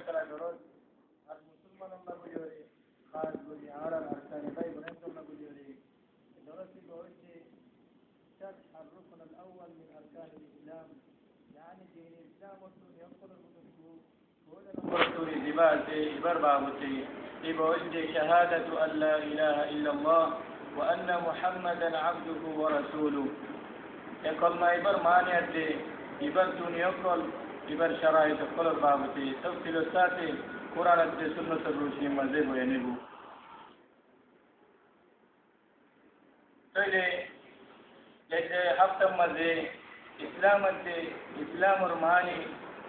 درود المسلمان الله بجوري خالد بني عرب أركان طيب ونحن الله بجوري درسي بوجه شرح الركن الأول من أركان الإسلام يعني دين الإسلام والسنة يقول المسلمون قلتوني دباسي بربابتي بوجه شهادة أن لا إله إلا الله وأن محمدا عبده ورسوله يقول ما يبر مانيتي يبر دنيا يقول يبر شرائط كل البابتي تفصيل الساتي قرآن السنة الروشي مذهب وينبو تولي لدي حفتم مذهب إسلام رماني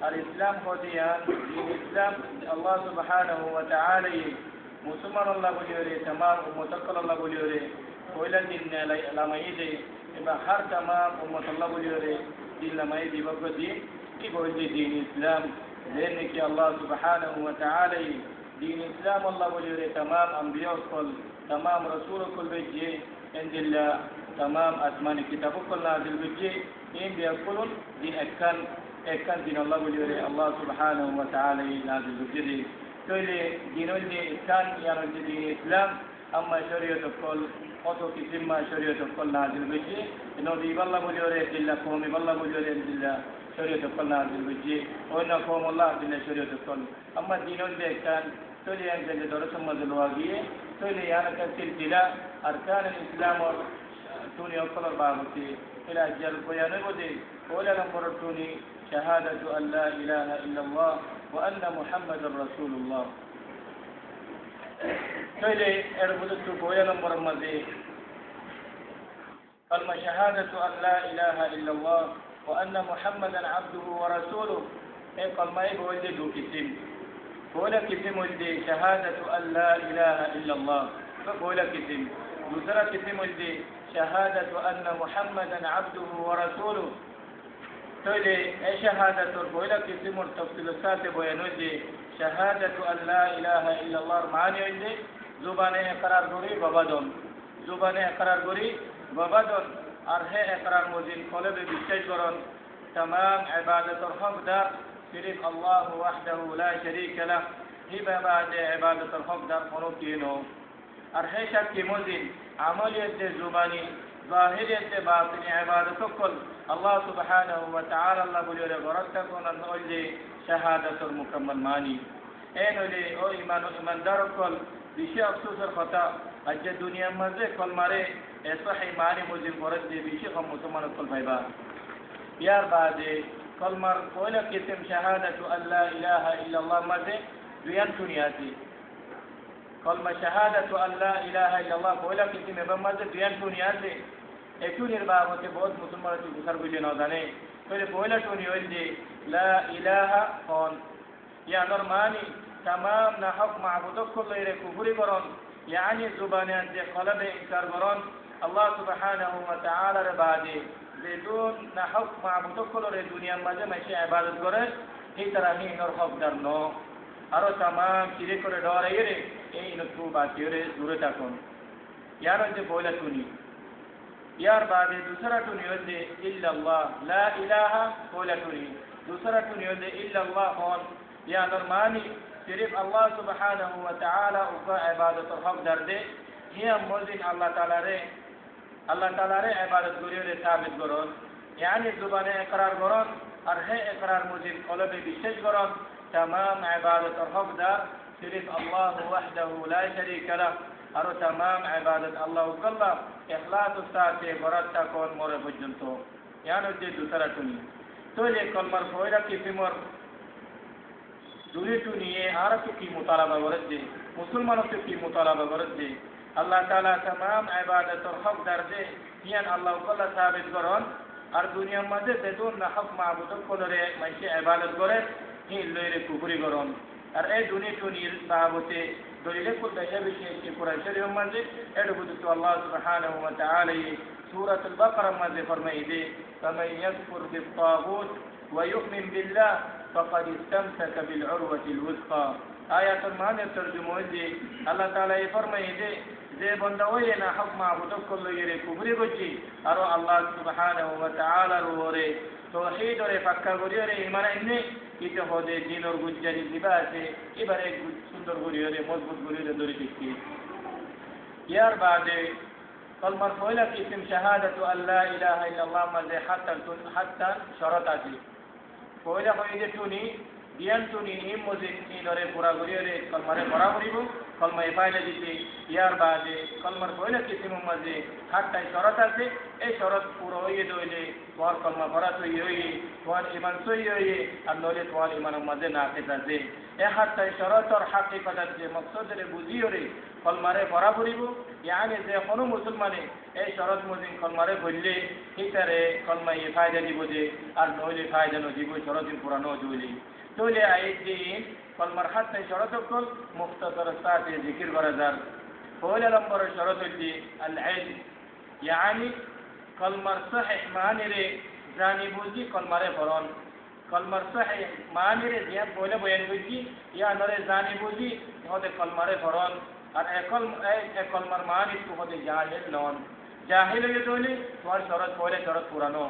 الإسلام خديان الإسلام الله سبحانه وتعالى مسلمان الله بليوري تمام ومتقل الله بليوري وإلى دين لما يدي إبا حر تمام ومتقل الله بليوري دين لما يدي بقى دين يقول دين الإسلام لأنك الله سبحانه وتعالى دين الإسلام الله بليوري تمام أنبياء كل تمام رسول كل بيجي عند الله تمام أسمان كتاب كل نازل بيجي إن بيقولون دين أكان دين الله بليوري الله سبحانه وتعالى نازل بيجي تولي دين اللي كان يعني دين الإسلام أما شريعة الكل أتو كتير ما شريعة الكل نازل بيجي إنه دي بالله بليوري إلا قومي بالله بليوري إلا شريعة الكل نازل بيجي وإن قوم الله إلا شريعة الكل أما دين اللي كان تولي أنزل درس مزلواجية تولي يعني كسلسلة أركان الإسلام توني أقول بابتي إلى أجل بيان بدي ولا لمرتوني شهادة أن لا إله إلا الله وأن محمد رسول الله تولي أربطت بويا لمرمزي كلمة شهادة أن لا إله إلا الله وأن محمدا عبده ورسوله أي كلمة يقول دو كتيم بولا كتيم ولدي شهادة أن لا إله إلا الله فبولا كتيم دوسرا كتيم ولدي شهادة أن محمدا عبده ورسوله تولي أي شهادة بولا كتيم التفصيل الساتب وينودي شهادة أن لا إله إلا الله معني ولدي زبانه اقرار غري بابادون زبانه اقرار غري بابادون أرهي اقرار مزين قلب بشيء قرن تمام عبادة الحق دار صرف الله وحده لا شريك له هبة بعد عبادة الحق دار قنوكينو أرهي شك مزين عملية زباني ظاهرية باطن عبادة كل الله سبحانه وتعالى الله بليور غرتكم أن أولي شهادة المكمل ماني أين أولي أو إيمان دار كل بشيء أخصوص الخطأ أجل الدنيا مزه كل مرة صحي ماني مزين غرت دي بشيء خم مسلمان كل بيبا يار بعد كل مر قولا كتم شهادة أن لا إله إلا الله مزه دويان دنياتي كل ما شهادة أن لا إله إلا الله قولا كتم بمزه دويان دنياتي একটু নির্বাহ হতে বহুত মুসলমান গুসার বুঝে না জানে তাহলে পয়লা টুনি হইলে লা ইলাহা কোন ইয়া নরমানি تمام না হক মাবুদ কুল্লাইরে কুফরি করন يعني زبانه যে কলবে ইনকার করন আল্লাহ সুবহানাহু ওয়া তাআলা এর বাদে بدون না হক মাবুদ কুল্লাইরে দুনিয়ার মাঝে মাসে ইবাদত করে এই तरह হি নর হকদার ন আর तमाम চিরে করে ডরাইরে এই নতু বাতিরে দূরে থাকুন ইয়ার যে পয়লা টুনি यार बाद दूसरा टूनी होते इल्लल्लाह ला इलाहा कोला टूनी दूसरा टूनी होते इल्लल्लाह कौन या नरमानी सिर्फ अल्लाह सुब्हानहु व तआला उका इबादत और हक दर्दे ये मोजिन अल्लाह ताला रे इबादत करियो रे साबित करो यानी जुबाने इकरार करो और है इकरार मोजिन कल्बे विशेष करो तमाम इबादत और हक दर सिर्फ अल्लाह वहदहु ला शरीक له আরো तमाम ইবাদত আল্লাহ উকাল্লাহ ইখলাসের সাথে বরাতা কোন মরে পর্যন্ত ইয়ানো যে দুসরা টুনি তোলে কলমার ফয়রা কি ফিমর দুলি টুনিয়ে আর কি মুতালাবা করতে মুসলমানকে কি মুতালাবা করতে আল্লাহ তাআলা तमाम ইবাদতের হক দরদে ইয়ান আল্লাহ উকাল্লাহ সাবিত করন আর দুনিয়ার মধ্যে বেদুন না হক মাবুদ কোলরে মাইসে ইবাদত করে হি লইরে কুফরি করন আর এই দুনি টুনির বাবতে দলিলে কো দয়া বিষয় কি কোরআন শরীফ মধ্যে এডবুত আল্লাহ সুবহানাহু ওয়া তাআলা সূরা আল বাকারা মধ্যে ফরমাইছে ফামান ইয়াকফুর বিত-তাগুত ওয়া ইউমিন বিল্লাহ ফাকাদ ইসতামসাকা বিল উরওয়াতিল ওয়াসকা আয়াতুল মানে তরজমা হচ্ছে আল্লাহ তাআলা ফরমাইছে যে বান্দা ওই না হক মাবুদ কল্লইরে কুফরি করছে আর আল্লাহ সুবহানাহু ওয়া তাআলার ওরে তৌহিদ ওরে পাক্কা করিয়ে রে ঈমান এনে ইতে হদে দিনর গুজ্জারি দিবা আছে এবারে সুন্দর গড়িয়ে মজবুত গড়িয়ে ধরে দিচ্ছি ইয়ার বাদে কলমার পয়লা কিসিম শাহাদাতু আল্লাহ ইলাহা ইল্লাল্লাহ মাঝে হাত্তা শরত আছে পয়লা হয়ে যে টুনি দিয়ান টুনি ইম মজিদ ইনরে পুরা গড়িয়ে কলমারে ভরা করিব কলমা এফাইলে দিতে ইয়ার বাদে কলমার পয়লা কিসিম মাঝে হাত্তায় শরত আছে এই শরত পুরো হয়ে দইলে তোমার কলমা ভরা তৈরি হয়ে তোমার ইমান সই হয়ে আর নইলে তোমার ইমানের মাঝে না খেতে আছে এ হাত্তায় শরতর হাকিকতার যে মকসদের বুঝিয়ে কলমারে ভরা করিব ইয়ানি যে কোনো মুসলমানে এই শরত মজিদ কলমারে বললে হিতারে কলমাই ফায়দা দিব যে আর নইলে ফায়দা নজিব শরতিন পুরানো জুলি তৈলে আইদিন কলমার হাত্তায় শরত কল মুখতাসর সাথে জিকির করা যার পয়লা নম্বর শরত হচ্ছে আল ইলম ইয়ানি কলমার সহিহ মানিরে জানি বুঝি কলমারে পড়ন কলমার সহিহ মানিরে যে পয়লা বয়ান বুঝি ইয়া নরে জানি বুঝি হতে কলমারে পড়ন আর কলমার মানি তো হতে জাহিল নন জাহিল হয়ে দইলে তোমার শরত পয়লা শরত পুরানো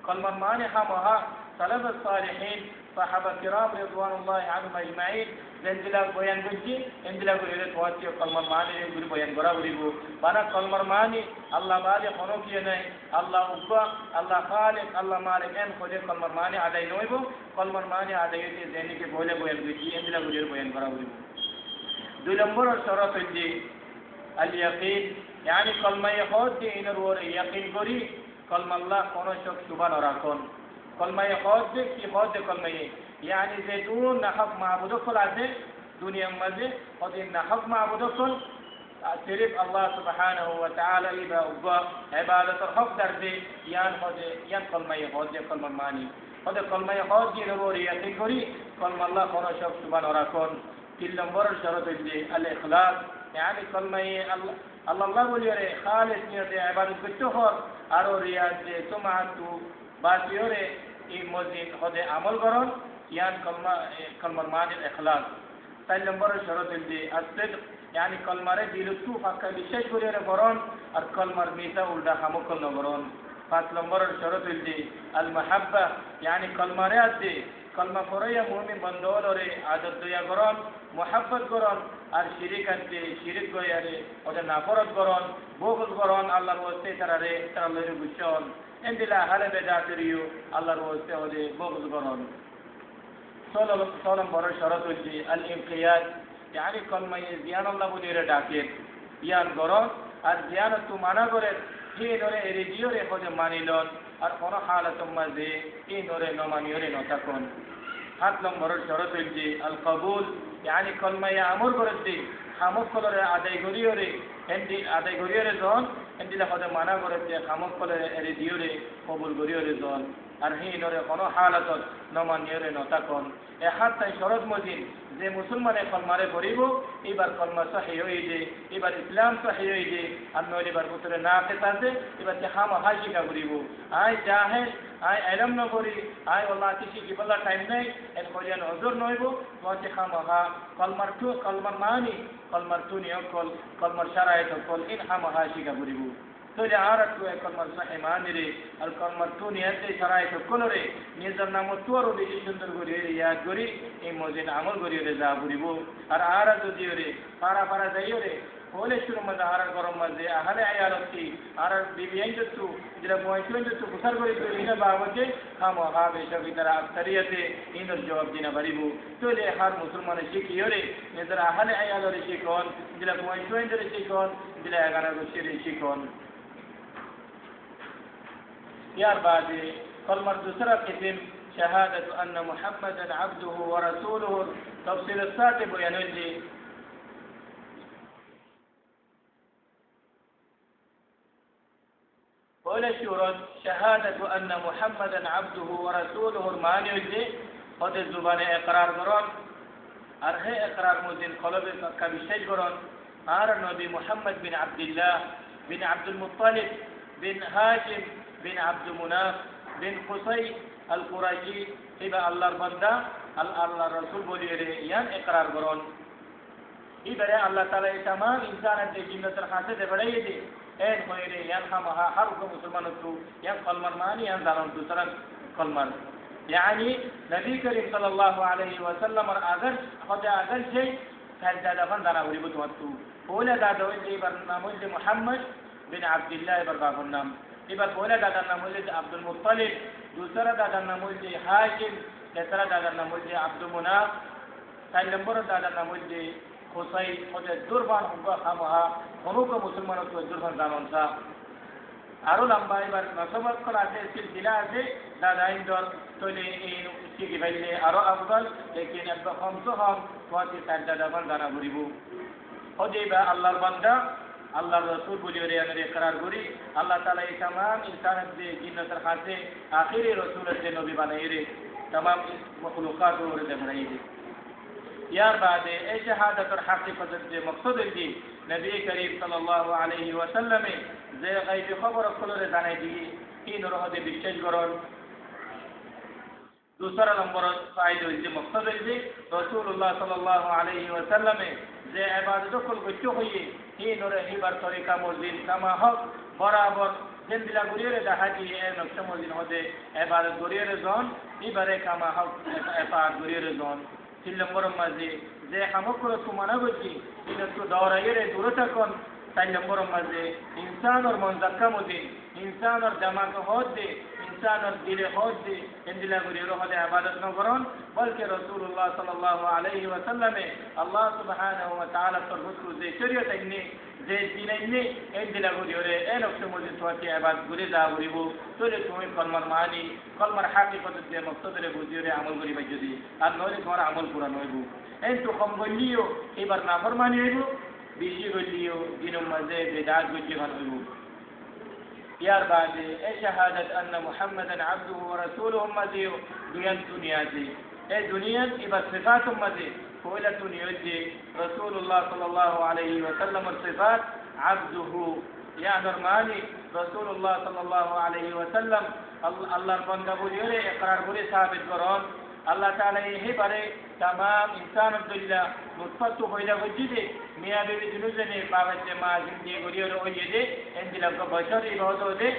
কলমার মানি হামহা সালাফ সালিহিন সাহাবা কিরাম রিদওয়ানুল্লাহি আনহুম আজমাইন জেনদিলা বয়ান বুঝি এন্দিলা করে তোয়াতি কলমার মানি গুলি বয়ান করা বলিব বানা কলমার মানি আল্লাহ বাদে কোনো কি নাই আল্লাহ উব্বা আল্লাহ খালিক আল্লাহ মালিক এন খোদে কলমার মানি আদায় নইব কলমার মানি আদায় হইতে জেনিকে বলে বয়ান বুঝি এন্দিলা গুলির বয়ান করা বলিব দুই নম্বর শরত হচ্ছে আল ইয়াকিন ইয়ানি কলমায়ে হদ দিয়ে ইনর ওরে ইয়াকিন করি কলমা আল্লাহ কোনো শক সুবান রাখুন কলমায়ে হদ দিয়ে কি হদ কলমায়ে ইয়ানি যে দুন নাহক মাহবুদ কল আছে দুনিয়ার মাঝে ওদের নাহক মাহবুদ কল সিরিফ আল্লাহ সুবহানাহু ওয়া তাআলা ইবা উবা ইবাদতের হক দরজে ইয়ান হদে ইয়ান কলমায়ে হদ দিয়ে কলমার মানি ওদের কলমায়ে হদ দিয়ে ইনর ওরে ইয়াকিন করি কলমা আল্লাহ কোনো শক সুবান রাখুন তিন নম্বর শরত হচ্ছে আল ইখলাস ইয়ানি কলমায়ে আল্লাহ বলিয়ে খালিস নিয়তে ইবাদত করতে হর আর রিয়াজ যে তোমাতু বাসিওরে এই মসজিদ হদে আমল করন ইয়ান কলমার মানে ইখলাস চার নম্বর শরত হচ্ছে আসিদক ইয়ানি কলমারে দিলতু ফাঁকা বিশ্বাস করিয়ে করন আর কলমার মিথ্যা উল্টা হামকল নগরন পাঁচ নম্বর শরত হচ্ছে আল মাহাব্বা ইয়ানি কলমারে আছে কলমা পড়াইয়া মুমিন বন্ধরে আদত দয়া করন মোহাব্বত করন আর শিরিক আছে শিরিক গয়ারে ওদের নাফরত করন বগল করন আল্লাহর ওয়াস্তে তারারে তারা লইরে বুঝছন এন্দিলা হালে বেদাতেরিও আল্লাহর ওয়াস্তে ওদের বগল করন ষোলো নম্বর শরত হচ্ছে আল ইনকিয়াদ ইয়ানি কলমায়ে জিয়ান আল্লাহ বলিরে ডাকে ইয়ান করন আর জিয়ান তু মানা করে হে নরে এরে জিওরে হদে মানিলন আর কোন হালত মাঝে এই নরে নমানিয়রে নথাকুন সাত নম্বর শরত হচ্ছে আল কবুল ইয়ানি কলমায়ে আমর করেছে খামক কলরে আদায় করিয়রে এন্দি আদায় করিয়রে জন এন্দিলা হদে মানা করেছে খামক কলরে এরে দিয়রে কবুল করিয়রে জন আর হি নরে কোন হালতত নমানিয়রে নথাকুন এ হাত্তায় শরত মজিদ যে মুসলমানে কলমারে করিব এবার কলমা সহি হয়ে যে এবার ইসলাম সহি হয়ে যে আর নইলে এবার ভিতরে না পেতাছে এবার যে হাম হাজিকা করিব আয় জাহেল আয় এলম ন করি আয় আল্লাহ কিছু কি বলা টাইম নেই এর করিয়ান হজর নইব তোমাকে হাম হা কলমার মানি কলমার তুনিয় কল কলমার সারায়ত কল ইন হাম হাজিকা করিব তৈরি আর একটু কলমার সহি মানিরে আর কলমার তুনিয়াতে সারায়ত কলরে নিজের নাম তোরও বেশি সুন্দর করিয়ে ইয়াদ করি এই মজিদ আমল করিয়ে যা করিব আর যদি রে পাড়া যাইও রে হলে শুরু মধ্যে আর গরম মাঝে আহারে আয়ালতি আর বিবিয়ান যতু যেটা বয়সেন যতু প্রচার করে ইনা বাবকে খামো হা বেশক তারা আক্তারিয়াতে ইনর জবাব দিনা পারিব তৈলে হার মুসলমানে শিখিও রে নিজের আহারে আয়ালরে শিখন যেটা বয়সেন ধরে শিখন যেটা 11 বছরের শিখন ইয়ার বাদে কলমার दूसरा किस्म शहादत अन्न मुहम्मदन अब्दुहु व रसूलुहु तफसील साथ बयानुजी पहले शूरत शहादत अन्न मुहम्मदन अब्दुहु व रसूलुहु मानियुजी होते जुबाने इकरार करन আর হে ইকরার মুজিন কলবে का विशेष করন আর নবী মুহাম্মদ বিন আব্দুল্লাহ বিন আব্দুল মুত্তালিব বিন হাশিম বিন আব্দুল মুনাফ বিন কুসাই আল কুরাইশি ইবা আল্লাহর বান্দা আল্লাহর রাসূল বলিয়ে রে ইয়ান ইকরার করন ইবারে আল্লাহ তাআলা এই तमाम इंसानत के जिन्नतर हाथे दे बढ़ाई दे एन होइरे यान हम हर को मुसलमान तो यान कलमार मानी यान दालन दूसरा कलमार يعني نبي كريم صلى الله عليه وسلم أجر خدا أجر شيء سجد فندنا وريبو توتو ولا دادا ولدي برنامج محمد بن عبد الله بربابنام إبر ولا دادا نمولد عبد المطلب دوسرا دادا نمولد هاشم تسرا دادا نمولد عبد مناف تايلمبر دادا نمولد خصي خدا دربان هو خامها هنوك مسلمان تو دربان زمانسا আরো লম্বা এবার নসবত করা আছে সিলসিলা আছে দাদা ইন্দর তলে এই কি ভাইলে আরো আফদল লেকিন একদম কমসহম তোয়াতি সাজদা দান জানা করিব হদিবা আল্লাহর বান্দা আল্লাহর রাসূল বলি রে আমি ইকরার করি আল্লাহ তাআলা এই तमाम इंसानत दे जिन्नतर खासे आखिरी रसूल से नबी बनाई रे तमाम मखलूकात और दे बनाई रे यार बाद ए शहादत और हकीकत दे मकसद दी नबी करीम सल्लल्लाहु अलैहि वसल्लम যে গায়বী খবর কলরে জানাই দিয়ে তিন রহদে বিশ্বাস করণ दूसरा नंबर फायदा হইছে মকসদ হইছে রাসূলুল্লাহ সাল্লাল্লাহু আলাইহি ওয়াসাল্লাম যে ইবাদত কল গচ্ছ হইয়ে এই নরে হিবার তরিকা মসজিদ কামা হক বরাবর জেন্দিলা গুরিয়ে দাহাজি এ নকশা মসজিদ হদে ইবাদত গুরিয়ে জন ইবারে কামা হক ইবাদত গুরিয়ে জন তিন নম্বর মাঝে যে হামকর সুমানা গচ্ছি ইন তো দৌড়াইয়ে দূরতা কোন तीन नंबर मजे इंसान और मंजक्का मुदे इंसान और जमात होद दे इंसान और दिले होद दे इन दिला गुरिरो होदे इबादत न करन बल्कि रसूलुल्लाह सल्लल्लाहु अलैहि वसल्लम अल्लाह सुब्हानाहु व तआला तरबुत दे शरीयत इन्ने जे दिन इन्ने इन दिला गुरिरे एन वक्त मुदे तोती इबादत गुरि दा गुरिबो तोले तुम कलमर मानी कलमर हकीकत दे मकसद रे गुरिरे अमल गुरि बजदी আর নরে তোমার আমল পুরা নইবো এন তো কম বলিও এবার না ফরমানি হইবো بيجي بليو دينو مزه بدعات بيجي غنويو يار بعد شهادة أن محمدا عبده ورسوله مزيو دنيا دي دنيا إبا صفات مزي فولة دنيا رسول الله صلى الله عليه وسلم الصفات عبده يا نرماني رسول الله صلى الله عليه وسلم الله بنده بولي إقرار بولي ثابت قرآن الله تعالى يهبره تمام إنسان الدنيا نطفة فإذا وجده مياه بجنوزني بابت ما زندي غريور وجده عند لك بشر إبادته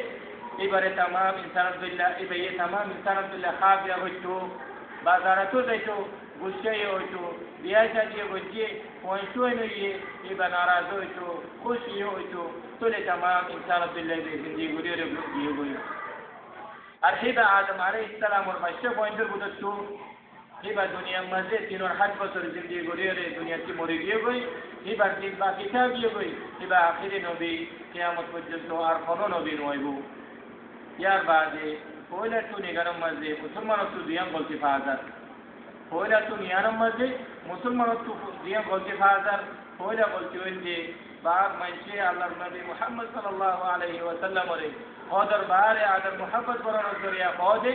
إبره تمام إنسان الدنيا إبيه تمام إنسان الدنيا خافيا وجهه بازارته زيتو गुस्से होतो बियासाठी वज्जे पहुंचोय नये इबा नाराज होतो खुशी होतो तोले तमाम इंसान बिल्लाह दे जिंदगी गुरियर दियो गयो अरहिबा आदम अलैहि सलाम और बच्चे पॉइंटर बुदतो हिबा दुनिया मजे 3 और 8 बছর जिंदगी गुरियर दुनिया की मरे गयो गई हिबा दिन बाकी था गयो गई हिबा आखिरी नबी कियामत পর্যন্ত আর কোন নবী নয়বো यार बादे পয়লা তো নিগারম মজে মুসলমান তো দিয়াম বলতে ফাজার পয়লা তো নিয়ারম মজে মুসলমান তো দিয়াম বলতে ফাজার পয়লা বলতে হইছে बाग मंशे अल्लाह नबी मोहम्मद सल्लल्लाहु अलैहि वसल्लम रे ओदर बारे आदर मोहब्बत बरन जरिया पौधे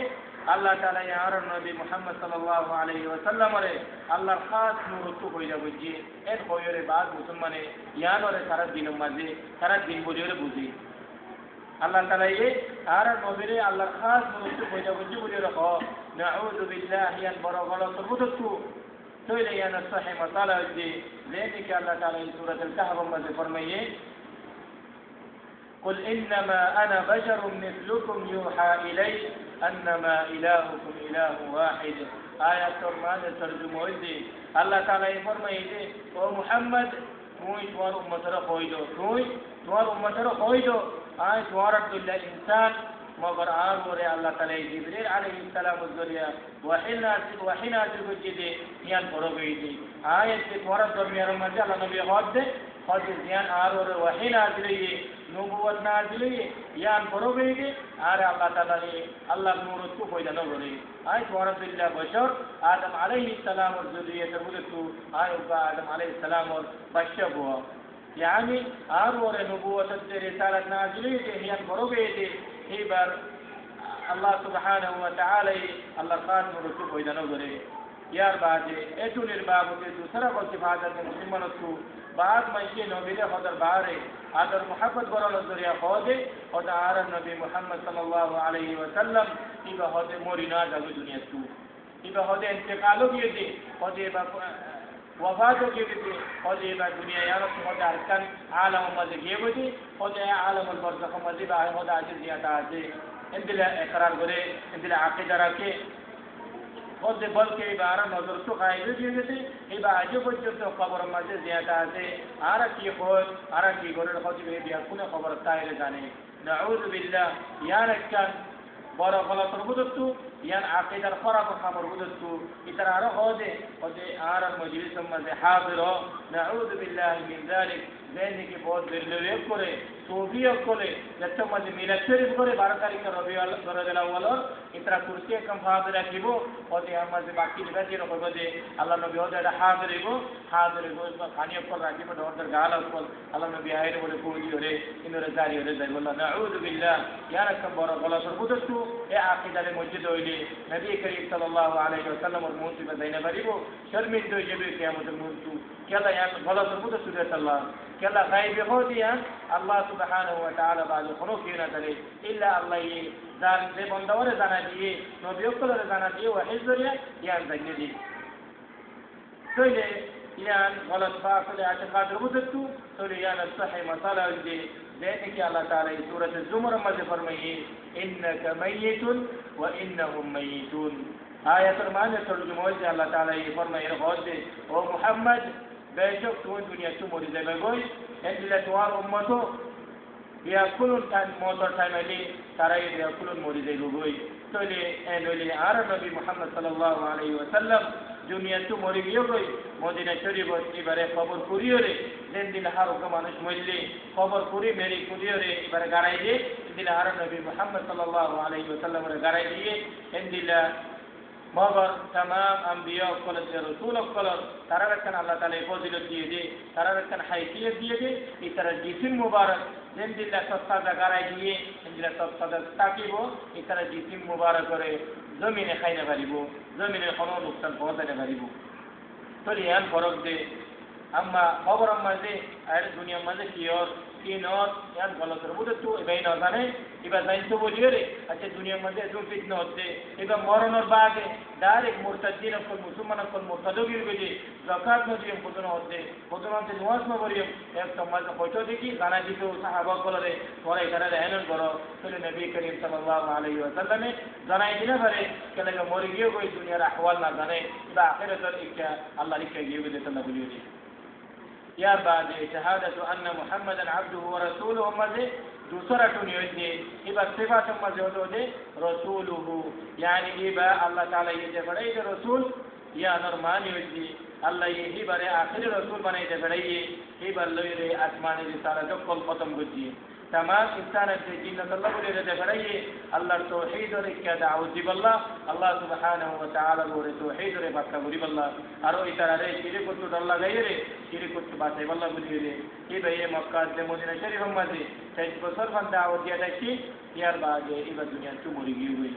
अल्लाह ताला यार नबी मोहम्मद सल्लल्लाहु अलैहि वसल्लम रे अल्लाह खास नूर तो होई जा बुझी एन होयरे बाद मुसलमाने यान रे सारा दिन मजे सारा दिन बोलियो बुझी अल्लाह ताला ये आर नबी रे अल्लाह खास नूर तो होई जा बुझी बोलियो हो नऊज़ु बिल्लाहि अन बरगला सबुतु तोले याना सही मसाला जी लेने के अल्लाह ताला इन सूरत अल-कहफ में फरमाइए कुल इन्नमा अना बशरुम मिस्लुकुम यूहा इलै अन्नमा इलाहुकुम इलाहु वाहिद आयत और माने तर्जुमा होइदे अल्लाह ताला ये फरमाइए ओ मुहम्मद तुई तोर उम्मत रा होइदो तुई तोर उम्मत रा होइदो आय तोर दुल्ला इंसान मगर आर रे अल्लाह ताला जिब्रील अलैहि सलाम जरिया वहिना जुगजे यान परो गई थी आयत के थोड़ा दरमियान में अल्लाह नबी हद यान आर रे वहिना जरिए नबुवत नाजिल यान परो गई थी आर अल्लाह ताला ने अल्लाह नूर को कोई न करे आय थोड़ा बिल्ला बशर आदम अलैहि सलाम और जरिए तबुलतु आय आदम अलैहि सलाम और बशर हुआ यानी आर रे नबुवत से रिसालत नाजिल यान परो गई थी ही बार अल्लाह सुब्हानहु व तआला अल्लाह खान रसूल को इदनो करे यार बाजे एतु निर्बाब के दूसरा को सिफात में मुसलमानों को बाद में ये नबी हदर बारे आदर मोहब्बत बरन जरिया खोदे और आर नबी मोहम्मद सल्लल्लाहु अलैहि वसल्लम इबा हदे मोरिना जागो दुनिया तू इबा हदे इंतकालो किए थे हदे वफातो किए थे हदे बा दुनिया यार तो हदे अरकान आलम मजे किए थे हदे आलम अल बरज़ख मजे बा हदे आज जियाता आज इंदिला इकरार करे इंदिला अकीदा रखे ওদের বলকে এবার নজর তো খাইবে দিয়ে গেছে এবার আজও পর্যন্ত খবর মাঝে যেটা আছে আর কি হয় আর কি করে হজবে বিয়া কোনো খবর তাইলে জানে নাউযু বিল্লাহ ইয়ার একখান বড় গলতর বুঝতো ইয়ান আকিদার খরাব খামর বুঝতো ইতার আরো হদে হদে আর মজলিস মাঝে হাজির নাউযু বিল্লাহি মিন যালিক যেদিকে বহুত বেরলে করে সোভিয় করে যাতে মাঝে মিলাদ শরীফ করে 12 তারিখ রবিউল আউয়াল ইতরা কুরসি কম হাজির রাখিব হদে আমাদের বাকি বাজি রকম যে আল্লাহ নবী হদে হাজির হইব খানিয় করে রাখিব দরদার গাল কল আল্লাহ নবী আইরে বলে পৌঁছি হরে ইনরে জারি হরে যাই বললা নাউযু বিল্লাহ ইয়ার কম বড় গলতর বুঝতো এ আকিদারে মসজিদ হইলে নবী করিম সাল্লাল্লাহু আলাইহি ওয়াসাল্লামের মুসিবা যাইনা পারিব শর্মিন্দ হয়ে যাবে কিয়ামতের মুহূর্তে কেলা ইয়ার গলতর বুঝতো আল্লাহ কেলা গায়বে হদিয়ান আল্লাহ সুবহানাহু ওয়া তাআলা বাজু কোনো কি না করে ইল্লা আল্লাহ যার যে বন্দাওয়ারে জানা দিয়ে নবীওকলরে জানা দিয়ে ওয়া হিজরিয়া ইয়ান জানিয়ে দি তইলে ইয়ান গলত বা আসলে আতিকাদের বুঝতো তইলে ইয়ান সহিহ মাসালা যে ذلك الله تعالى سورة الزمر ماذا فرميه إنك ميت وإنهم ميتون آية المعنى ترجمة الله تعالى فرميه رغوته ومحمد بيشوك تو الدنيا تموري زي بقوي عند الأتوار أمته يأكلون كان موتر تايمالي ترى يأكلون موري زي بقوي تولي أنولي عرى النبي محمد صلى الله عليه وسلم দুনিয়া তো মরে গিয়ে গই মদিনা শরীফ এবারে খবর করিওরে দেন দিন হারুক মানুষ মরলে খবর করি মেরি করিওরে এবারে গাড়াই দিয়ে দিন হার নবী মুহাম্মদ সাল্লাল্লাহু আলাইহি ওয়াসাল্লামের গাড়াই দিয়ে এন্দিলা মগর तमाम अंबिया কল রাসূল কল তারা রাখান আল্লাহ তাআলা ফজিলত দিয়ে দে তারা রাখান হাইসিয়ত দিয়ে দে এই তারা জিসিম মুবারক দেন দিলা সস্তা গাড়াই দিয়ে এন্দিলা সস্তা তাকিব এই তারা জিসিম মুবারক করে জমিনে খাইতে পারিব জমিনের কোনো লোকসান পৌঁছাতে পারিব তবে ইয়ান ফরক দে আম্মা খবর মাঝে আর দুনিয়ার মাঝে কি নর ইয়ান গলতর বুঝতো এবাই না জানে এবার জানতো বলিও রে আচ্ছা দুনিয়ার মাঝে এত ফিতনা হচ্ছে এবার মরণের বাদে ডাইরেক্ট মুরতাদ্দিন অকল মুসলমান অকল মুরতাদগির বেজে যাকাত নদিয়ম পদন হচ্ছে নামাজ না করিয়ম এক সমাজ হয়তো দেখি জানা দিত সাহাবা কলরে তোরা এখানে এনন করো তাহলে নবী করিম সাল্লাল্লাহু আলাইহি ওয়াসাল্লামে জানাই দিনা পারে কেন মরে গিয়ে কই দুনিয়ার আহওয়াল না জানে বা আখিরাতের ইচ্ছা আল্লাহর ইচ্ছা গিয়ে দিতে না বলিও রে यार बाद शहादत अन्न मुहम्मदन अब्दुहु व रसूलुहु मजे दूसरा टुनी होती इबा सिफात मजे होते रसूलुहु यानी इबा अल्लाह ताला ये जे बड़े जे रसूल या नरमानी होती अल्लाह ये ही बड़े आखिरी रसूल बने जे बड़े ये बल्ले आसमानी रिसाला जो कल खत्म होती तमाम इंसान से जिन्नत अल्लाह बोले जे बड़े अल्लाह तौहीद और क्या दाऊद दिबल्ला अल्लाह सुब्हानाहु व तआला बोले तौहीद और बात बोली बल्ला आरो इतारा रे शिरिक को अल्लाह गई रे शिरिक को बात है बल्ला बोली रे ये भाई मक्का से मदीना शरीफ में से 6 बছর बंद दाऊद दिया देखी यार बाद इबा दुनिया तो मरी गई हुई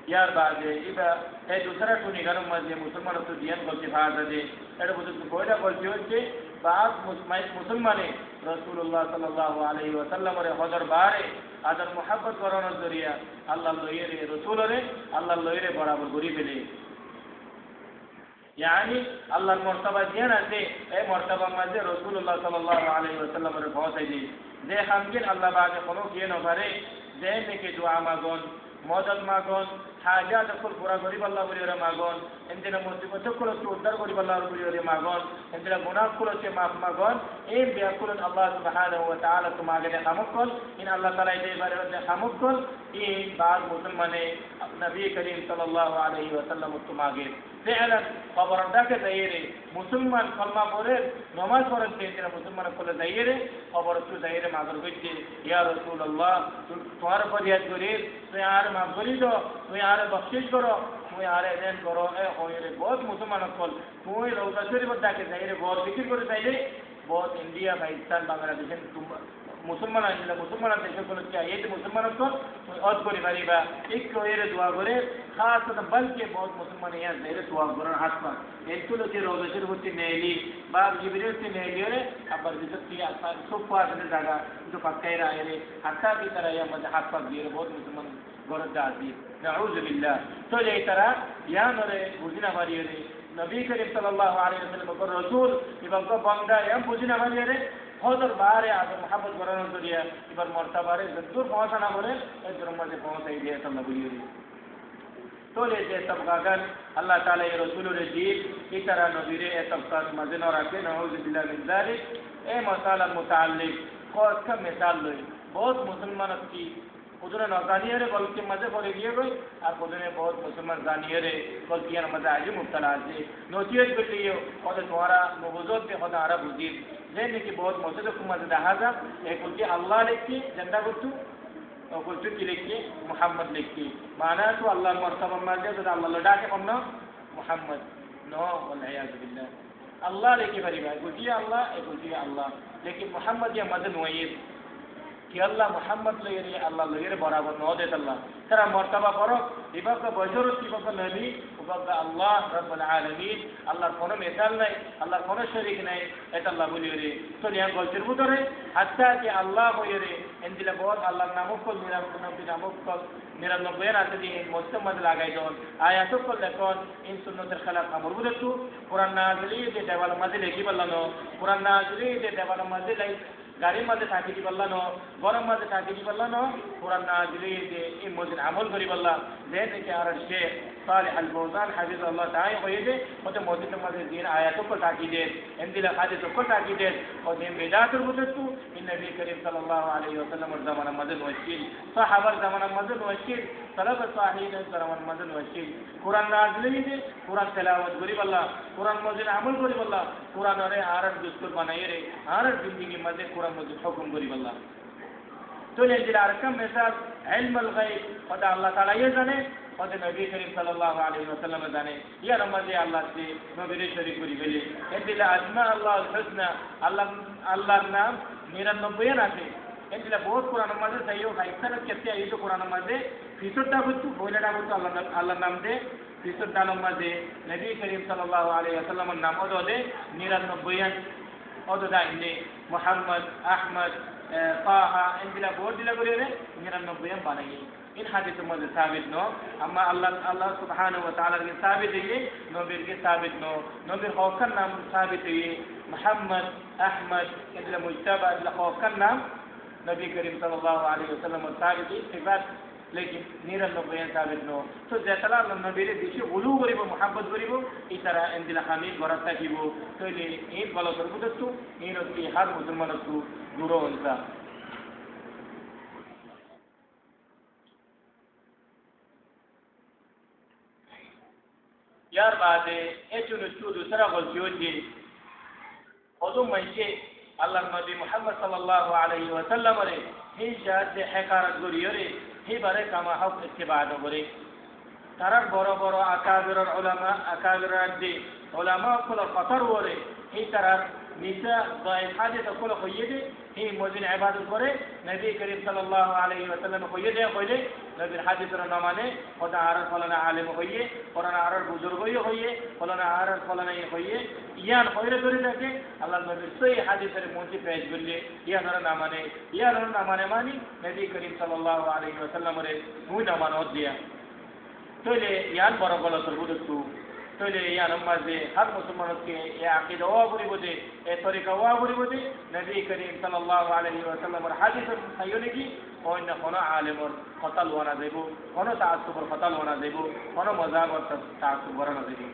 यार बाद इबा ए दूसरा को निगारों में मुसलमान तो दियान गलती भाग दे एटा बुझो तो कोयला गलती होचे बाद मुसलमाने रसूलुल्लाह सल्लल्लाहु अलैहि वसल्लम रे हजर बारे आदर मोहब्बत कराনোর জরিয়া আল্লাহ লইরে রাসূল রে আল্লাহ লইরে বরাবর গরি ফেলে यानी अल्लाह मर्तबा दिया ना दे ए मर्तबा मजे रसूलुल्लाह सल्लल्लाहु अलैहि वसल्लम रे पहुंचाई दी जे हमकिन अल्लाह बागे कोनो किए न पारे जे ने के दुआ मागन मदद मागन हाजात कुल पूरा गरीब अल्लाह बोली रे मागन इंदिना मुसीबत कुल तो उद्धार गरीब अल्लाह बोली रे मागन इंदिना गुनाह कुल से माफ मागन ए बियाकुल अल्लाह सुब्हानाहु व तआला तो मागे खामकुल इन अल्लाह ताला दे बारे में खामकुल इन बाद मुसलमाने नबी करीम सल्लल्लाहु अलैहि वसल्लम तो मागे فعلا خبر داك دايره مسلمان كلمه পড়ে নামাজ পড়েন কিন্তু মুসলমান কোলে দাইরে খবর তো দাইরে মাগর গইতে ইয়া রাসূলুল্লাহ তোমার ফরিয়াদ করি তুই আর মাফ করি দাও তুই আর বখশিশ করো তুই আর এলেন করো এ হইরে বহুত মুসলমান কল তুই রওজা শরীফ ডাকে দাইরে বহুত জিকির করে দাইরে बहुत इंडिया पाकिस्तान बांग्लादेश मुसलमान मुसलमान देश को चाहिए मुसलमान को और कोई गरीबा एक को ये दुआ करे खास बल के बहुत मुसलमान यहाँ मेरे दुआ करें हाथ पर एक तो लोग रोज़ शुरू होती नेली बाप जिब्रील से नेली रे अब जिसक की आसमान सुप्पा से जागा जो पक्के रहे रे हत्ता की तरह यह मध्य हाथ पर दिए बहुत मुसलमान गौरव जाती नऊज़ बिल्लाह तो ये तरह यहाँ नरे बुझना वाली रे नबी करीम सल्लल्लाहु अलैहि वसल्लम को रसूल इबन को बंदा हम बुझना वाली रे हजर बारे आदर मोहब्बत कराনোর জরিয়া এবার মর্তবারে যতদূর পৌঁছানো বলে এর মধ্যে পৌঁছাই দিয়ে আল্লাহ বলি তোলে যে তবগাগান আল্লাহ তাআলা এই রাসূলের দিন ইতারা নবীরে এ তবকার মাঝে ন রাখে নাউযুবিল্লাহ মিন যালিক এ মাসালা মুতাআল্লিক কত কা মিসাল লই বহুত মুসলমান কি उधर नौजानिया रे बल्कि मजे पर लिए गई आप उधर बहुत मुसलमान जानिए रे बल्कि यार मजा आज मुब्तला है नोटियत के लिए और तुम्हारा मौजूद पे होता आरा बुझीर जैसे कि बहुत मौजूद को मजे दहाजा एक उनके अल्लाह लिखी जन्दा गुट्टू और गुट्टू की लिखी मोहम्मद लिखी माना तो अल्लाह मर्तबा मार दे तो अल्लाह लड़ा के कौन मोहम्मद नो वल्हियाज़ बिल्लाह अल्लाह लिखी भरी भाई गुट्टी अल्लाह एक गुट्टी अल्लाह लेकिन मोहम्मद या मदन वही कि अल्लाह मोहम्मद लगे अल्लाह लगे बराबर न दे अल्लाह तेरा मर्तबा करो इबाका बजरत की बाका नबी उबाका अल्लाह रब्बुल आलमीन अल्लाह कोनो मिसाल नहीं अल्लाह कोनो शरीक नहीं ऐसा अल्लाह बोली रे तो यहाँ गलतिर बुतो रे हत्या कि अल्लाह हो रे इन दिला बहुत अल्लाह नामुक को नामुक को निरंतर आते दी मुस्तमद लगाई दो आयातों को लेकर इन सुन्नत खिलाफ अमर बुदतु कुरान नाज़िली दे देवाल मज़िल की बल्लानो कुरान नाज़िली दे देवाल मज़िल गाड़ी मध्य थाकी दी बल्ला नो गरम मध्य थाकी दी बल्ला नो कुरान नाज़िली दे इन मज़िल अमल करी बल्ला जैसे कि आर शेख सालिह अल फौज़ान हफिज़ अल्लाह ताई कोई दे और तो मज़िल मज़िल दिन आयातों को थाकी दे इन दिला हादिसों को थाकी दे और दिन बेदात बुदतु इन नबी करीम सल्लल्लाहु अलैहि वसल्लम ज़माना मज़िल वशील सहाबा ज़माना मज़िल वशील सलफ साहिब ज़माना मज़िल वशील कुरान नाज़िली दे कुरान तिलावत करी बल्ला कुरान मज़िल अमल करी बल्ला कुरान रे आरत दुस्तूर बनाए रे आरत जिंदगी मज़िल कुरान मज़िल हुक्म करी बल्ला तो ये जिला अरकम मिसाल इल्म अल गैब खुदा अल्लाह ताला ये जाने और नबी करीम सल्लल्लाहु अलैहि वसल्लम जाने ये रमज़े अल्लाह से नबी शरीफ करी गले ये जिला अस्मा अल्लाह अल हुस्ना अल्लाह नाम 99 आते ये जिला बहुत कुरान मज़िल सही हो अक्सर कहते हैं ये तो कुरान मज़िल फिसुद्दा बुत्तु बोलेडा बुत्तु अल्लाह नाम दे फिसुद्दा नमाज़े नबी करीम सल्लल्लाहु अलैहि वसल्लम नाम और दे 99 और दाइने मोहम्मद अहमद ताहा इन दिला बोर्ड दिला बोले रे 99 बनाइए इन हादिस में साबित नो अम्मा अल्लाह सुब्हानहु व तआला के साबित है नबी के साबित नो नबी हौकन नाम साबित है मोहम्मद अहमद इन दिला मुज्तबा दिला हौकन नाम नबी करीम सल्लल्लाहु अलैहि वसल्लम साबित है सिफात लेकिन 99 साबित नो तो जैतला नबी रे दिशे गुलू करिबो मोहब्बत करिबो ई तरह इन दिला हमीद गरता किबो तो ले इन गलो करबुदतु इन की हर मुसलमान को दूरो उनका यार बादे ए चुनु दूसरा गलतियों जी खुदो मइके अल्लाह नबी मोहम्मद सल्लल्लाहु अलैहि वसल्लम रे ही जात हकारत करियो रे ही बारे कामा हक इत्तिबा करे तारा बड़ो बड़ो अकाबिर उलमा कुल खतर वरे ही तरह निसा दाइफ हादिस कुल खयदे ही मौजिन इबादत करे नबी करीम सल्लल्लाहु अलैहि वसल्लम खयदे कहले नबी हादिस र नमाने खुदा आरर फलाना आलिम होइए फलाना आरर बुजुर्ग होइए फलाना आरर फलाना ये होइए यान खयरे करे থাকে আল্লাহ নবী সহি হাদিসের মধ্যে পেশ করলে ইয়ান নামানে মানি নবী করিম সাল্লাল্লাহু আলাইহি ওয়াসাল্লাম রে মুই নামানত দিয়া तोले यान बरो गलो सरबुदतु तोले यान माजे हर मुसलमान के ये अकीदा वा बुरी बोदे ए तरीका वा बुरी बोदे नबी करीम सल्लल्लाहु अलैहि वसल्लम और हदीस सहियों की और न कोनो आलिम और कतल वना देबो कोनो तासुब और कतल वना देबो कोनो मजाक और तासुब वना देबो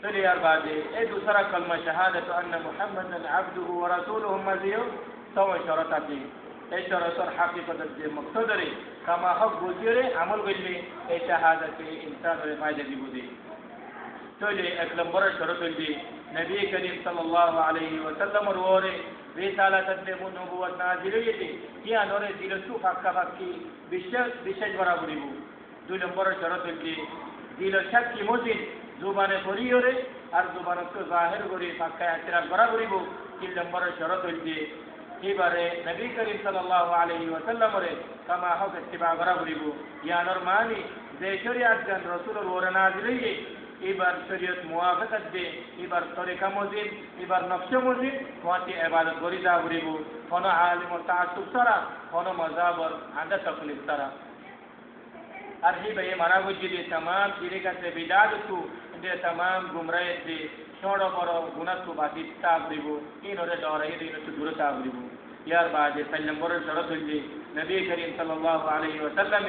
तोले यार बाजे ए दूसरा कलमा शहादत अन्न मुहम्मदन अब्दुहु व रसूलुहु मजियो तो शरताती ए शरतर हकीकत दे मक्सदरे कमा हक बुझिरे अमल गइले ए शहादत इंसान रे फायदा दिबुदे तोले एक नंबर शरत दे नबी करीम सल्लल्लाहु अलैहि वसल्लम रोरे रिसालत दे नबुवत नाजिलियति किया नोरे दिलसु फाक्का फाक्की विशेष बराबरिबु दुई नंबर शरत दे दिल शक की मुजिन जुबाने करियोरे और जुबान को जाहिर करी फाक्का इतराफ बराबरिबु तीन नंबर शरत दे इबारे नबी करीम सल्लल्लाहु अलैहि वसल्लम रे कमा हक इत्तिबा बराबरिबु या नरमानी जे शरीयत जन रसूल और नाजिलिये इबार शरीयत मुवाफaqat दे इबार तरीका मुजिन इबार नक्श मुजिन वाती इबादत करी जाबरिबु कोनो आलिम और तासुब सरा कोनो मज़हब और आदा तकलीफ सरा अर्ही बे माना बुझिले तमाम तरीका से बिदात तू दे तमाम गुमराह दे छोड़ो बड़ो गुनाह को बाती ताबरिबु इन और डरे इन तो दूर ताबरिबु यार बाजे सल्लम बर शरत दे नबी करीम सल्लल्लाहु अलैहि वसल्लम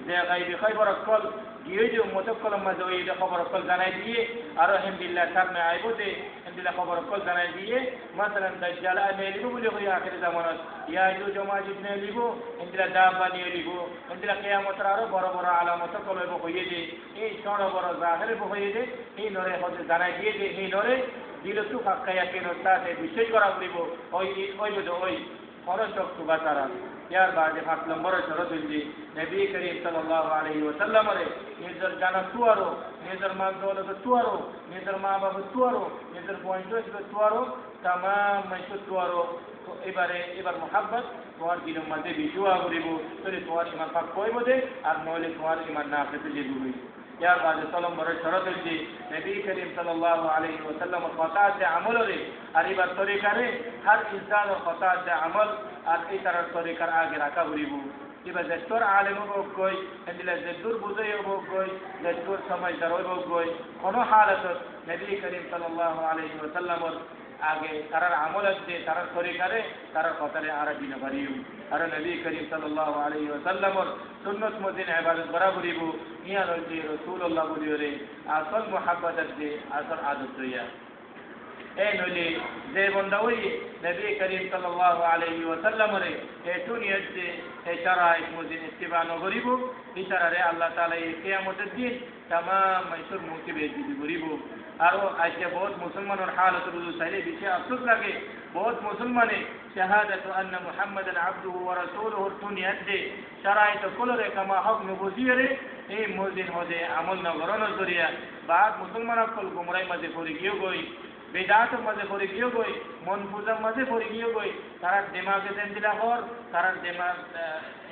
जे गायब खैबर कल গিয়ে যে উম্মতক কলম মাঝে ওই খবর কল জানাই দিয়ে আরো হেমদিল্লাহ সামনে আইব দে হেমদিল্লাহ খবর কল জানাই দিয়ে মাসালান দাজ্জাল আনে লিব বলে হই আখির জামানত ইয়াজুজ মাজিদ নে লিব হেমদিল্লাহ দাবা নিয়ে লিব হেমদিল্লাহ কিয়ামতের আরো বড় বড় আলামত কলব হইয়ে দে এই বড় বড় জাহের হইয়ে দে এই নরে হতে জানাই দিয়ে দে এই নরে দিলতু ফাক্কায়া কেন তাতে বিষয় করা বলিব ওই ওই বুঝো ওই খরচক সুবাতারা ইয়ার বাদে 5 নম্বর শরত হইছে নবী করিম সাল্লাল্লাহু আলাইহি ওয়াসাল্লাম রে নিজের জানা তুয়ারো নিজের মা দৌলত তুয়ারো নিজের মা বাবা তুয়ারো নিজের পয়েন্ট তুয়ারো तमाम মাইসু তুয়ারো তো এবার মোহাব্বত তোমার দিলের মধ্যে বিশুয়া করিব তাহলে তোমার ইমান পাক কইব দে আর নইলে তোমার ইমান না পেতে যাবে ইয়ার বাদে 6 নম্বর শরত হইছে নবী করিম সাল্লাল্লাহু আলাইহি ওয়াসাল্লাম কথা যে আমল রে আর এবার তরিকা রে হর ইনসান কথা যে আমল আর এই তার তরিকার আগে রাখা করিব এবার যেতর আলেম হোক কই এদিলে যেদুর বুঝাই হোক কই যেদুর সমঝদার হোক কই কোন হালাত নবী করিম সাল্লাল্লাহু আলাইহি ওয়াসাল্লামর আগে তারার আমল আছে তারার তরিকারে তারার কথারে আর দিন পারিও আর নবী করিম সাল্লাল্লাহু আলাইহি ওয়াসাল্লামর সুন্নাত মদিন ইবাদত বরাবরিব ইয়া রজি রাসূলুল্লাহ বলিওরে আসল মুহাব্বত আছে আসল আদত ইয়া এই নইলে যে বন্দা ওই নবী করিম সাল্লাল্লাহু আলাইহি ওয়াসাল্লাম রে এই দুনিয়াতে এই শরাইত মদিন ইত্তিবা নগরিব ইশারারে আল্লাহ তাআলা এই কিয়ামতের দিন तमाम মাইসুর মুক্তি বেদিবি করিব আর আজকে বহুত মুসলমানের হালত রুজু চাইলে বেশি আফসোস লাগে বহুত মুসলমানে শাহাদাতু আন্না মুহাম্মাদান আবদুহু ওয়া রাসূলুহু দুনিয়াতে শরাইত কুলরে কামা হক নবুজিরে এই মদিন হদে আমল নগরন জরিয়া বাদ মুসলমানক কল গুমরাই মাঝে পড়ে গিয়ে গই বেদাত মাঝে পড়ে গিয়ে গই মন পূজার মাঝে পড়ে গিয়ে গই তারা দিমাগে দেন দিলা হর তারা দিমাগ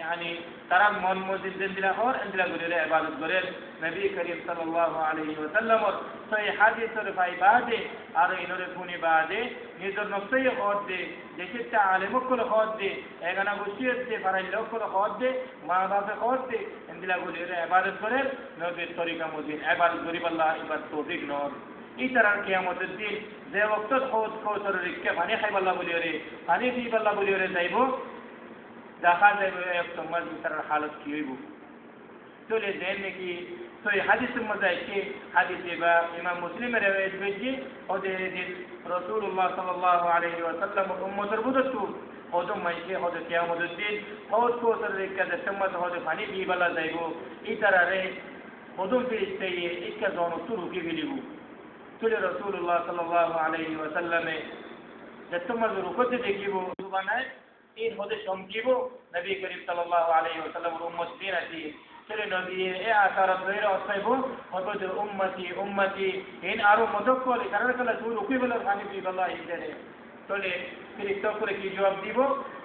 यानी তারা মন মসজিদ দেন দিলা হর এন্দিলা গরে ইবাদত করেন নবী করিম সাল্লাল্লাহু আলাইহি ওয়াসাল্লাম সেই হাদিসের ফাইবাদে আর ইনরে ফুনি বাদে নিজের নফসই হদ দে যেটা আলেম কল হদ দে এগানা বসিয়ত দে ফারাই লোক কল হদ দে মা বাবা হদ দে এন্দিলা গরে ইবাদত করেন নবীর তরিকা মসজিদ ইবাদত করি আল্লাহ ইবাদত তৌফিক নর ইতারার কিয়ামতের দিন যে ওয়াক্ত খোদ খোসর রিক্কে পানি খাইবাল্লাহ বলিওরে পানি পিবাল্লাহ বলিওরে যাইব দেখা যাবে তোমার ইতারার হালত কি হইব চলে দেন নাকি তো এই হাদিসের মধ্যে আছে হাদিসে বা ইমাম মুসলিমের রিওয়ায়াত হয়েছে ওদের দিন রাসূলুল্লাহ সাল্লাল্লাহু আলাইহি ওয়াসাল্লাম উম্মতের বুঝতো ওদম মাইকে ওদের কিয়ামতের দিন খোদ খোসর রিক্কে যে তোমার ওদের পানি পিবাল্লাহ যাইব ইতারারে ওদম ফিরিস্তে ইকা জন তুরু কি গলিব চলে রাসূলুল্লাহ সাল্লাল্লাহু আলাইহি ওয়াসাল্লামে যে তোমার রুকতে দেখিব বানায় এই হদে সমকিব নবী করিম সাল্লাল্লাহু আলাইহি ওয়াসাল্লামের উম্মত দিন আছে চলে নবী এ আসার ধরে অসাইব হদে উম্মতি উম্মতি ইন আরো মদকল কারণ কলা তুই রুকি বলে পানি পি বলা ইদারে চলে ফিরিস্ত করে কি জবাব দিব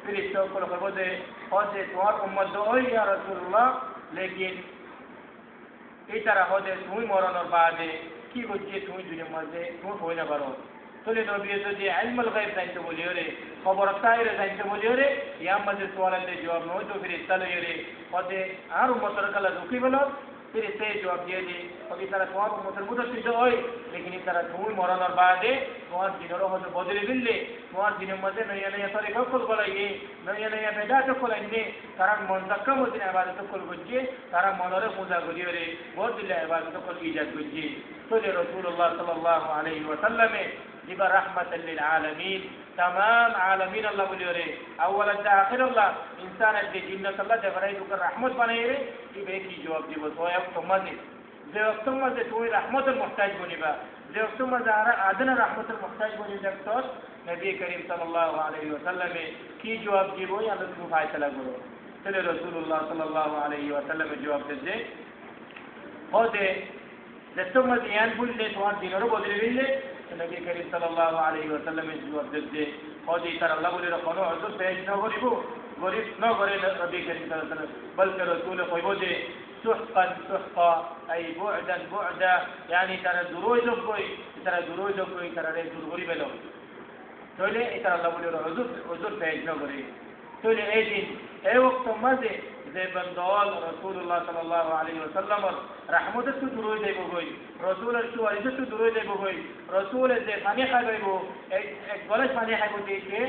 ফিরিস্ত করে হদে হদে তোমার উম্মত ওই ইয়া রাসূলুল্লাহ লেকিন এই তারা হদে তুমি মরণের বাদে কি হচ্ছে তুমি দুনিয়ার মধ্যে তুমি হই না পারো চলে নবী যদি ইলমুল গায়ব জানতে বলিও রে খবর তাইরে জানতে বলিও রে ইয়া মধ্যে সওয়ালের জবাব নয় তো ফিরিস্তা লইও রে হদে আর উম্মতের কালা রুকি বলো ফিরিস্তা জবাব দিয়ে দি ওই তারা তোমার উম্মতের মধ্যে সিদ্ধ হয় লেকিন তারা তুমি মরণের বাদে তোমার দিনের হদে বদলে দিলে তোমার দিনের মধ্যে নয়া নয়া তরিকা কল বলাইয়ে নয়া নয়া বেদাত কলাইনে তারা মন জাক্কা মধ্যে ইবাদত কল বুঝিয়ে তারা মনরে পূজা করিও রে বহুত দিলে ইবাদত কল ইজাদ বুঝিয়ে চলে রাসূলুল্লাহ সাল্লাল্লাহু আলাইহি ওয়াসাল্লামে দিবা রাহমাতাল লিল আলামিন तमाम आलमीन अल्लाह बोलियो रे अव्वल से आखिर अल्लाह इंसान के जिन्नत अल्लाह जबराई को रहमत बनाए रे कि बे की जवाब दिबो तो अब समझे जे वक्त में जे तू रहमतुल मुहताज बनिबा जे वक्त में जारा आदना रहमतुल मुहताज बनि जगतो नबी करीम सल्लल्लाहु अलैहि वसल्लम की जवाब दिबो या तो फैसला करो चले रसूलुल्लाह सल्लल्लाहु अलैहि वसल्लम जवाब दे हो दे जतो में ध्यान भूलले तो दिनरो बदले ले नबी करीम सल्लल्लाहु अलैहि वसल्लम जवाब दे होदी तर अल्लाह बोले कोनो हजूर पेश न करिबो गरीब न करे नबी करीम सल्लल्लाहु अलैहि वसल्लम बल्कि रसूल कइबो दे सुहqan सुहqa ay bu'dan bu'da yani তারা দূরই যোগ্যই তারা দূরই যোগ্যই তারা রে দূর করি বেলো তাহলে এটা আল্লাহ বলে হজুর পেশ ন করে তাহলে এই দিন এই ওয়াক্ত মাঝে যে বন্দল রাসূলুল্লাহ সাল্লাল্লাহু আলাইহি ওয়াসাল্লাম রহমত তো দূর হয়ে যাইব গই রাসূলের সুয়ারিশ তো দূর হয়ে যাইব গই রাসূলের যে পানি খাইবো এক গলাস পানি খাইবো দিকে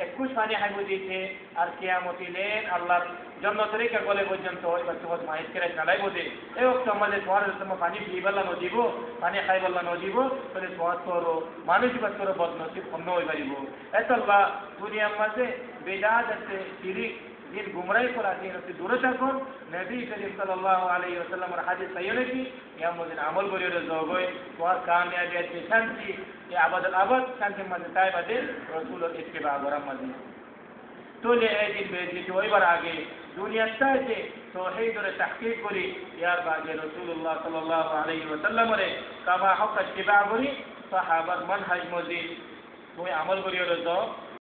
একুশ পানি হাইব দিয়েছে আর কেয়ামতি লেন আল্লাহর জন্য তরিকা গলে পর্যন্ত এবার তোমার মাহিত করে চালাইব যে এই অক্ত আমাদের তোমার তোমার পানি পিইবাল্লা নদীব পানি খাইবাল্লা নদীব তাহলে তোমার তোর মানুষ বা তোর বদনসিব অন্য হয়ে পারিব এতল্লাহ দুনিয়ার মাঝে বেদাত আছে শিরিক দিন গুমরাই করা দিন হচ্ছে দূরে থাকুন নবী করিম সাল্লাল্লাহু আলাইহি ওয়াসাল্লামের হাদিস তাইও নাকি ইয়ামুদিন আমল করিও জগয় তোমার কামিয়াবি আছে শান্তি এই আবাদ শান্তির মাঝে তাই বাদে রসুলের ইত্তেবা করার মাঝে তোলে এই দিন বেদিত হইবার আগে দুনিয়ার চাইতে তৌহিদের তাহকিক করি ইয়ার বাগে রাসূলুল্লাহ সাল্লাল্লাহু আলাইহি ওয়াসাল্লামের কামা হক ইত্তেবা করি সাহাবার মানহাজ মজিদ তুমি আমল করিও